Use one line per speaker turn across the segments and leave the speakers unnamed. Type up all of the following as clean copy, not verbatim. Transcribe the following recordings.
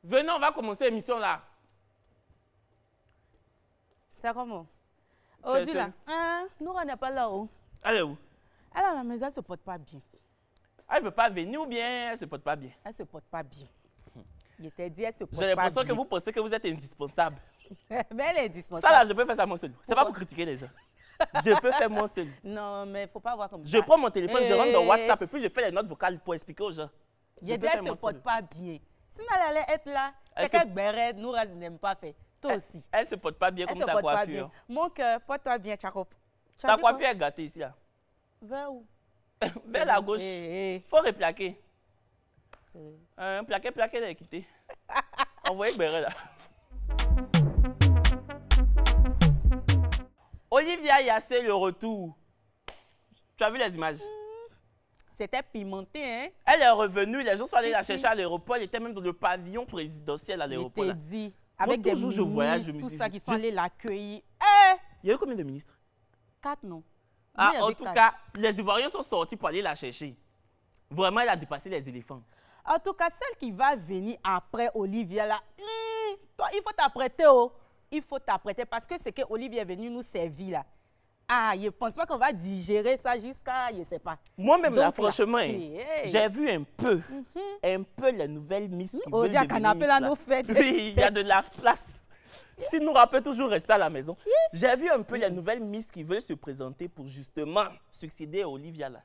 Venez, on va commencer l'émission là.
C'est comment? Aujourd'hui là, Noura n'est pas là-haut.
Elle est où?
Elle à la maison, elle se porte pas bien.
Elle ne veut pas venir ou bien elle se porte pas bien?
Elle se porte pas bien. Il était dit, elle se porte pas bien.
J'ai l'impression que vous pensez que vous êtes indispensable.
Mais elle est indispensable.
Ça là, je peux faire ça mon seul. C'est pas pour critiquer les gens. Je peux faire mon seul.
Non, mais il ne faut pas voir comme ça.
Je prends mon téléphone, je rentre dans WhatsApp et puis je fais les notes vocales pour expliquer aux gens.
Il dit, elle ne se porte pas bien. Sinon, elle allait être là. C'est qu'elle béret, Noura n'aime pas faire. Toi aussi.
Elle se porte pas bien comme ta coiffure.
Mon cœur, porte-toi bien, Tchako.
Ta coiffure est gâtée ici là.
Vers où?
Vers la gauche. Faut replaquer. Plaquer, elle est quittée. Envoyez Béret là. Olivia Yassé, le retour. Tu as vu les images?
C'était pimenté, hein?
Elle est revenue, les gens sont allés la chercher à l'aéroport, elle était même dans le pavillon présidentiel à l'aéroport.
Je t'ai dit, avec des ministres,
je voyage, je me suis
tout ça,
dit,
qui sont allés l'accueillir.
Il y a eu combien de ministres?
4, non?
Ah, en tout cas, les Ivoiriens sont sortis pour aller la chercher. Vraiment, elle a dépassé les éléphants.
En tout cas, celle qui va venir après Olivia, là, toi, il faut t'apprêter, oh. Il faut t'apprêter parce que c'est que Olivia est venue nous servir, là. Ah, je ne pense pas qu'on va digérer ça jusqu'à, je ne sais pas.
Moi-même, là, franchement, j'ai vu un peu les nouvelles Miss qui veulent devenir
canapé, là, nous fait.
Oui, il y a de la place. Si nous rappelons toujours rester à la maison. J'ai vu un peu les nouvelles Miss qui veulent se présenter pour justement succéder à Olivia, là.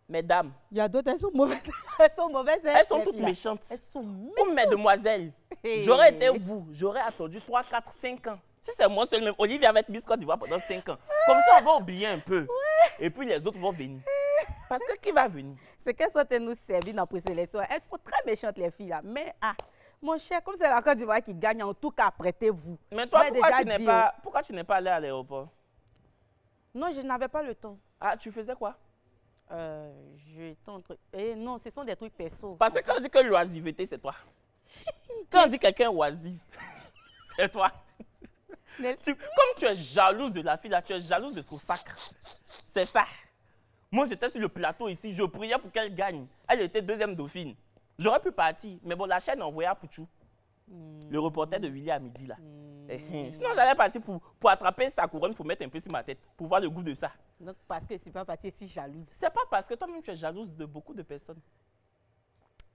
Mesdames.
Il y a d'autres, elles sont mauvaises. Elles sont mauvaises.
Elles sont toutes méchantes.
Elles sont méchantes.
Oh, mesdemoiselles, j'aurais été vous, j'aurais attendu 3, 4, 5 ans. Si c'est moi seul même, Olivia va être Miss Côte d'Ivoire pendant 5 ans. Comme ça, on va oublier un peu. Et puis les autres vont venir. Parce que qui va venir?
C'est qu'elles sont nous servir dans la présélection. Elles sont très méchantes, les filles, là. Mais, mon cher, comme c'est la Côte d'Ivoire qui gagne, en tout cas, apprêtez-vous.
Mais toi, pourquoi tu n'es pas allé à l'aéroport?
Non, je n'avais pas le temps.
Ah, tu faisais quoi?
Non, ce sont des trucs perso.
Parce que quand on dit que l'oisiveté, c'est toi. Quand on dit quelqu'un oisif, c'est toi. Comme tu es jalouse de la fille là, tu es jalouse de son sacre. C'est ça. Moi, j'étais sur le plateau ici, je priais pour qu'elle gagne. Elle était deuxième dauphine. J'aurais pu partir, mais bon, la chaîne a envoyé à Pouchou. Le reporter de Willy à midi là. Sinon, j'allais partir pour attraper sa couronne, pour mettre un peu sur ma tête, pour voir le goût de ça.
Donc, parce que c'est pas parti si jalouse.
C'est pas parce que toi-même tu es jalouse de beaucoup de personnes.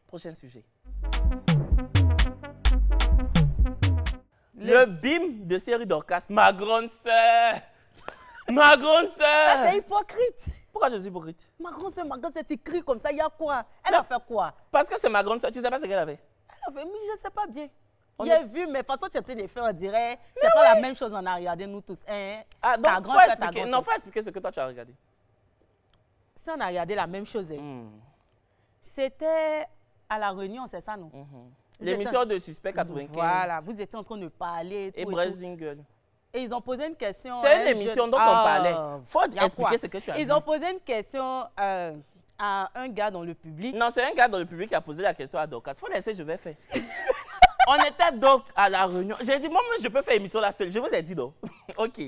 Prochain sujet. Le bim de série Dorcas, ma grande sœur. Ma grande sœur.
T'es hypocrite.
Pourquoi je suis hypocrite?
Ma grande sœur, tu cries comme ça, il y a quoi? Elle a fait quoi?
Parce que c'est ma grande sœur, tu sais pas ce qu'elle avait?
Elle a fait, mais je sais pas bien. J'ai vu, mais de toute façon, tu es en train de faire, on dirait, c'est pas la même chose, on a regardé nous tous. Hein?
Ah, donc,
ta grande sœur, ta grande
non, faut expliquer ce que toi tu as regardé.
Si on a regardé la même chose, c'était à la Réunion, c'est ça, non?
L'émission de Suspect 95.
Voilà, vous étiez en train de parler.
Et Brésingle.
Et ils ont posé une question.
C'est une émission dont on parlait. Il faut expliquer ce que tu as dit.
Ils ont posé une question à un gars dans le public.
Non, c'est un gars dans le public qui a posé la question à Dorcas. Il faut laisser, je vais faire. On était donc à la Réunion. J'ai dit, moi, je peux faire l'émission là seule. Je vous ai dit donc. OK.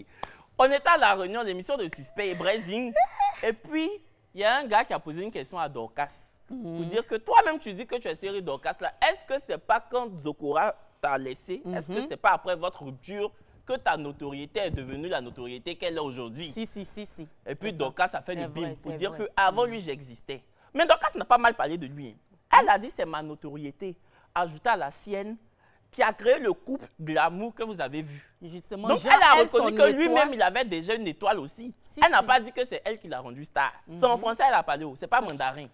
On était à la Réunion, l'émission de Suspect et Brésingle. Et puis, il y a un gars qui a posé une question à Dorcas. Pour dire que toi-même, tu dis que tu es série Dorcas là. Est-ce que c'est pas quand Zokora t'a laissé? Est-ce que c'est pas après votre rupture que ta notoriété est devenue la notoriété qu'elle est aujourd'hui?
Si.
Et puis Dorcas a fait le bim pour dire qu'avant lui, j'existais. Mais Dorcas n'a pas mal parlé de lui. Elle a dit c'est ma notoriété, ajoutée à la sienne, qui a créé le couple glamour que vous avez vu.
Justement,
donc elle a reconnu que lui-même, il avait déjà une étoile aussi. Elle n'a pas dit que c'est elle qui l'a rendu star. C'est en français, elle a parlé, c'est pas mandarin.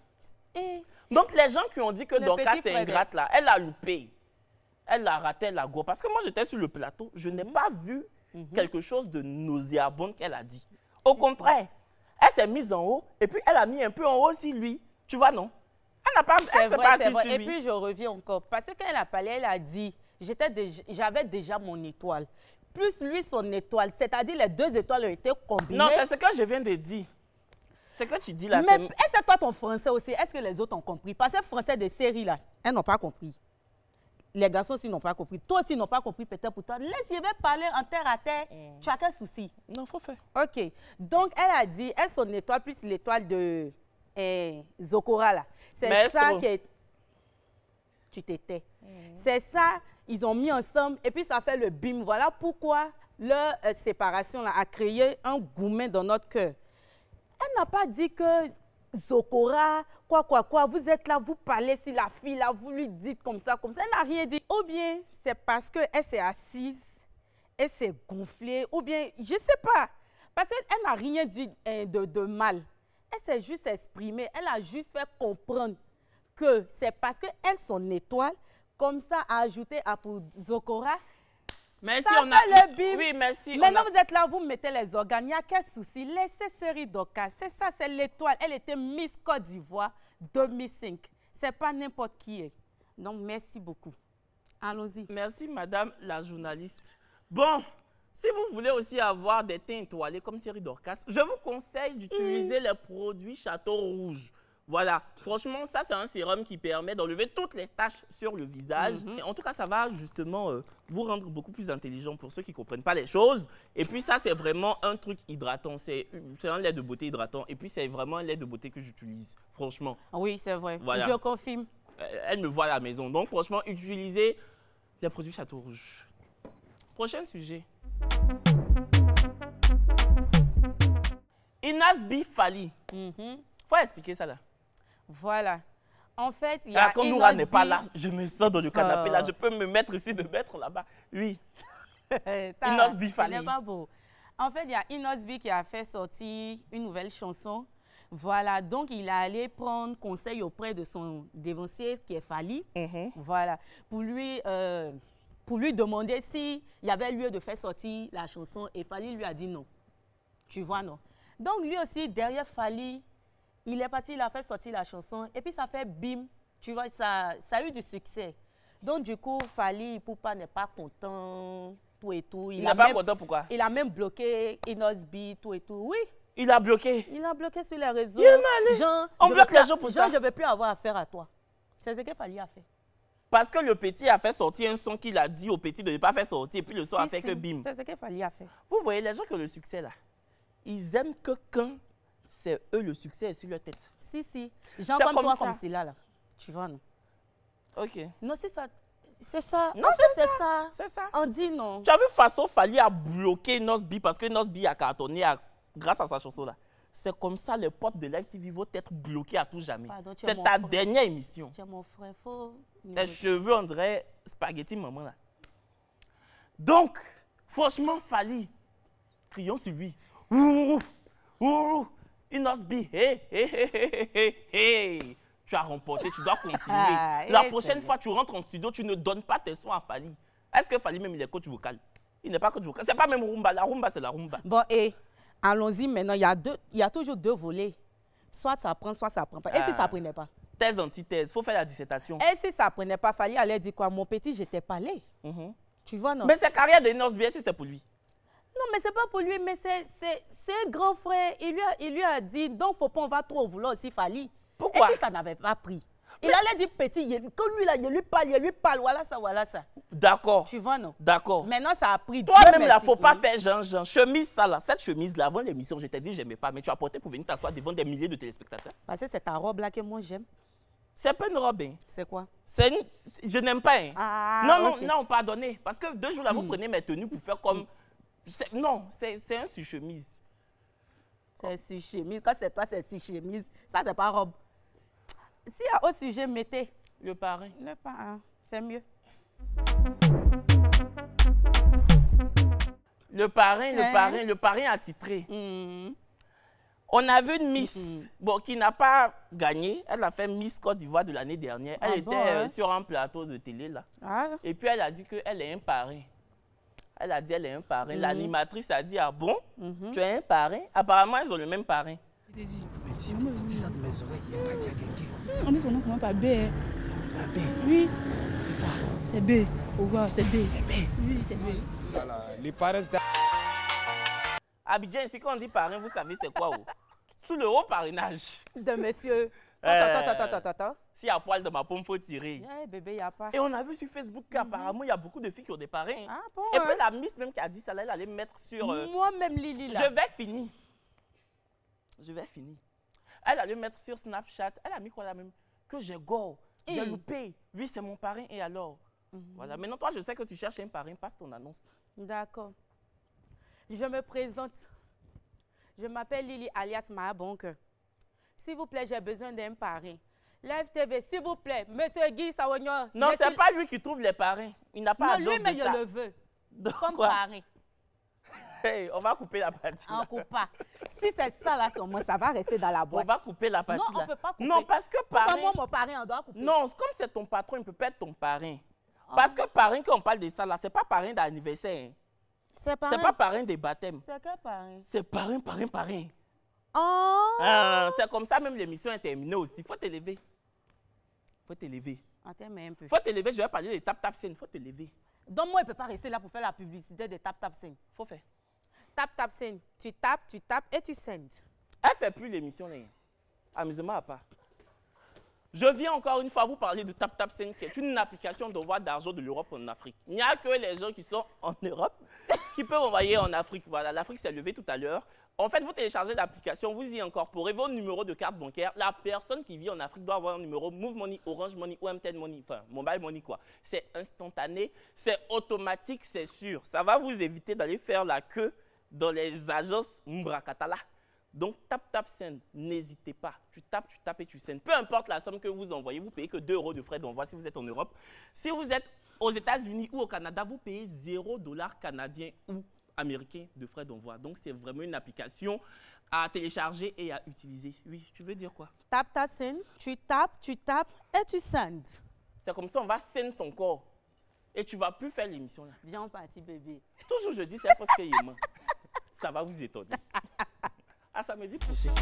Donc les gens qui ont dit que Dorcas est ingrate là, elle a loupé. Elle a raté la go. Parce que moi, j'étais sur le plateau, je n'ai pas vu quelque chose de nauséabond qu'elle a dit. Au contraire, elle s'est mise en haut et puis elle a mis un peu en haut aussi lui. Tu vois, non? Elle n'a pas, elle s'est pas assise sur lui.
Et puis je reviens encore. Parce qu'elle a parlé, elle a dit, j'avais déjà mon étoile. Plus lui, son étoile. C'est-à-dire les deux étoiles ont été combinées.
Non, c'est ce que je viens de dire. C'est que tu dis là.
Mais est-ce que toi, ton français aussi, est-ce que les autres ont compris? Parce que le français de série là, elles n'ont pas compris. les garçons aussi n'ont pas compris. Toi aussi n'ont pas compris peut-être pour toi. Laisse, je vais parler en terre à terre. Tu as quel souci?
Non, faut faire.
OK. Donc, elle a dit, elle, son étoile plus l'étoile de Zokora, là. C'est ça qui est... Tu t'étais. C'est ça, ils ont mis ensemble et puis ça fait le bim. Voilà pourquoi leur séparation là, a créé un gourmet dans notre cœur. Elle n'a pas dit que Zokora, quoi, vous êtes là, vous parlez si la fille là, vous lui dites comme ça. Elle n'a rien dit. Ou bien c'est parce qu'elle s'est assise, elle s'est gonflée, ou bien, je ne sais pas. Parce qu'elle n'a rien dit de mal. Elle s'est juste exprimée, elle a juste fait comprendre que c'est parce qu'elle, son étoile, comme ça, a ajouté à pour Zokora.
Merci,
ça on a le bim.
Oui, merci.
Maintenant, vous êtes là, vous mettez les organes. Il n'y a quel souci? Laissez Série Dorcas. C'est ça, c'est l'étoile. Elle était Miss Côte d'Ivoire 2005. Ce n'est pas n'importe qui est. Donc, merci beaucoup. Allons-y.
Merci, madame la journaliste. Bon, si vous voulez aussi avoir des teints étoilés comme Série Dorcas, je vous conseille d'utiliser les produits Château Rouge. Voilà, franchement, ça c'est un sérum qui permet d'enlever toutes les taches sur le visage. En tout cas, ça va justement vous rendre beaucoup plus intelligent pour ceux qui ne comprennent pas les choses. Et puis ça, c'est vraiment un truc hydratant. C'est un lait de beauté hydratant. Et puis c'est vraiment un lait de beauté que j'utilise, franchement.
Oui, c'est vrai.
Voilà.
Je confirme.
Elle me voit à la maison. Donc franchement, utilisez les produits Château Rouge. Prochain sujet. Inasbi Fali. Faut expliquer ça là.
Voilà. En fait, il y a
quand Noura n'est pas là, je me sens dans le canapé là, je peux me mettre ici, me mettre là-bas. Oui. Inasbi Fali.
Ce n'est pas beau. En fait, il y a Inasbi qui a fait sortir une nouvelle chanson. Voilà, donc il est allé prendre conseil auprès de son dévancier qui est Fali. Voilà, pour lui demander s'il y avait lieu de faire sortir la chanson et Fali lui a dit non. Tu vois, non. Donc lui aussi, derrière Fali, il est parti, il a fait sortir la chanson et puis ça fait bim, tu vois, ça a eu du succès. Donc du coup, Fali Ipupa n'est pas content, tout et tout.
Il n'est pas content, pourquoi?
Il a même bloqué Inasbi, tout et tout, oui.
Il a bloqué?
Il a bloqué sur les réseaux.
Jean, on bloque les gens pour ça.
Je ne veux plus avoir affaire à toi. C'est ce que Fali a fait.
Parce que le petit a fait sortir un son qu'il a dit au petit de ne pas faire sortir et puis le son a fait que bim.
C'est ce que Fali a fait.
Vous voyez, les gens qui ont le succès là, ils aiment que quand c'est eux le succès est sur leur tête.
Si. Gens comme toi, comme c'est là. Tu vois, non?
Ok.
Non, c'est ça. C'est ça.
Non,
c'est ça.
C'est ça.
On dit non.
Tu as vu façon Fali a bloqué Nosby parce que Nosby a cartonné grâce à sa chanson là. C'est comme ça les potes de Live TV vont être bloqués à tout jamais. C'est ta dernière émission.
Tu es mon frère, faux.
Tes cheveux, on dirait spaghetti maman là. Donc, franchement, Fali, crions sur lui. Inosbi, hey. Tu as remporté, tu dois continuer. La prochaine fois, tu rentres en studio, tu ne donnes pas tes sons à Fali. Est-ce que Fali même il est coach vocal? Il n'est pas coach vocal. C'est pas même rumba. La rumba, c'est la rumba.
Bon, allons-y maintenant. Il y a toujours deux volets. Soit ça prend, soit ça prend pas. Et si ça ne prenait pas?
Thèse, antithèse. Il faut faire la dissertation.
Et si ça ne prenait pas, Fali allait dire quoi? Mon petit, j'étais parlé. Tu vois, non?
Mais c'est carrière de Inosbi, si c'est pour lui.
Non, mais c'est pas pour lui, mais c'est un grand frère. Il lui a dit, donc, faut pas, on va trop vouloir aussi Fali.
Pourquoi?
Et si ça n'avait pas pris? Il allait dire petit, quand lui, là, il lui parle, voilà ça.
D'accord.
Tu vois, non?
D'accord.
Maintenant, ça a pris.
Toi-même, là, faut pas faire Jean. Chemise, ça, là. Cette chemise-là, avant l'émission, je t'ai dit, j'aimais pas, mais tu as porté pour venir t'asseoir devant des milliers de téléspectateurs.
Parce que c'est ta robe là que moi j'aime.
C'est pas une robe, hein.
C'est quoi?
Je n'aime pas, hein.
Ah,
Non, pardonnez. Parce que 2 jours là, vous prenez mes tenues pour faire comme. Non, c'est un sur-chemise.
C'est sur-chemise. Quand c'est toi, c'est sur-chemise. Ça, c'est pas robe. S'il y a autre sujet, mettez.
Le parrain.
Le parrain, c'est mieux.
Le parrain attitré. On a vu une Miss qui n'a pas gagné. Elle a fait Miss Côte d'Ivoire de l'année dernière. Elle était sur un plateau de télé là. Et puis elle a dit qu'elle est un parrain. Elle a dit qu'elle est un parrain. L'animatrice a dit, ah bon, tu es un parrain? Apparemment, ils ont le même parrain.
Mais dis ça de mes oreilles, il est parti à quelqu'un. On dit son nom comment pas B. Hein. C'est pas B. Oui. C'est quoi? C'est B. Au revoir, c'est B. C'est B. Oui, c'est B.
Voilà, les parrains.
Abidjan, ici, quand on dit parrain, vous savez c'est quoi? Sous le haut parrainage.
De monsieur. Attends.
S'il y a poil dans ma paume, il faut tirer.
Eh, bébé, il n'y a pas.
Et on a vu sur Facebook qu'apparemment, il y a beaucoup de filles qui ont des parrains.
Ah bon,
Et puis la Miss même qui a dit ça, là, elle allait mettre sur...
Moi-même, Lily, là.
Je vais finir. Je vais finir. Elle allait mettre sur Snapchat. Elle a mis quoi là même? Que j'ai go. J'ai loupé. Lui, c'est mon parrain. Et alors? Voilà. Maintenant, toi, je sais que tu cherches un parrain. Passe ton annonce.
D'accord. Je me présente. Je m'appelle Lily alias Mahabonke. S'il vous plaît, j'ai besoin d'un parrain. Live TV, s'il vous plaît, Monsieur Guy Sawagnon.
Non, c'est pas lui qui trouve les parrains. Il n'a pas agence de ça.
Non, lui, mais je le veux.
Donc,
comme
quoi?
parrain.
Hey, on va couper la partie.
On coupe pas. Si c'est ça, là, moi, ça va rester dans la boîte.
On va couper la partie.
Non, on ne peut pas couper.
Non, parce que parrain...
Moi, mon parrain, on doit couper.
Non, comme c'est ton patron, il ne peut pas être ton parrain. Parce que parrain, quand on parle de ça, là, c'est pas parrain d'anniversaire.
C'est
C'est pas parrain des baptêmes.
C'est quel parrain?
C'est parrain.
Oh!
Ah, c'est comme ça, même l'émission est terminée aussi. Il faut te lever.
Attends, mais un peu.
Faut te lever, je vais parler de tap scène. Faut te lever.
Donc, moi, il ne peut pas rester là pour faire la publicité de tap scène.
Faut faire.
Tap scène. Tu tapes et tu sends.
Elle fait plus l'émission, là. Amusement à part. Je viens encore une fois vous parler de TapTapSend, qui est une application d'envoi d'argent de l'Europe en Afrique. Il n'y a que les gens qui sont en Europe qui peuvent envoyer en Afrique. Voilà, l'Afrique s'est levée tout à l'heure. En fait, vous téléchargez l'application, vous y incorporez vos numéros de carte bancaire. La personne qui vit en Afrique doit avoir un numéro Move Money, Orange Money ou MTN Money, enfin Mobile Money quoi. C'est instantané, c'est automatique, c'est sûr. Ça va vous éviter d'aller faire la queue dans les agences Mbrakatala. Donc, TapTapSend, n'hésitez pas. Tu tapes et tu sends. Peu importe la somme que vous envoyez, vous payez que 2 € de frais d'envoi si vous êtes en Europe. Si vous êtes aux États-Unis ou au Canada, vous payez 0 $ canadien ou américain de frais d'envoi. Donc, c'est vraiment une application à télécharger et à utiliser. Oui, tu veux dire quoi?
TapTapSend, tu tapes et tu sends.
C'est comme ça, on va send ton corps. Et tu ne vas plus faire l'émission là.
Viens, on partit, bébé.
Toujours, je dis, c'est parce que ça va vous étonner. À samedi prochain.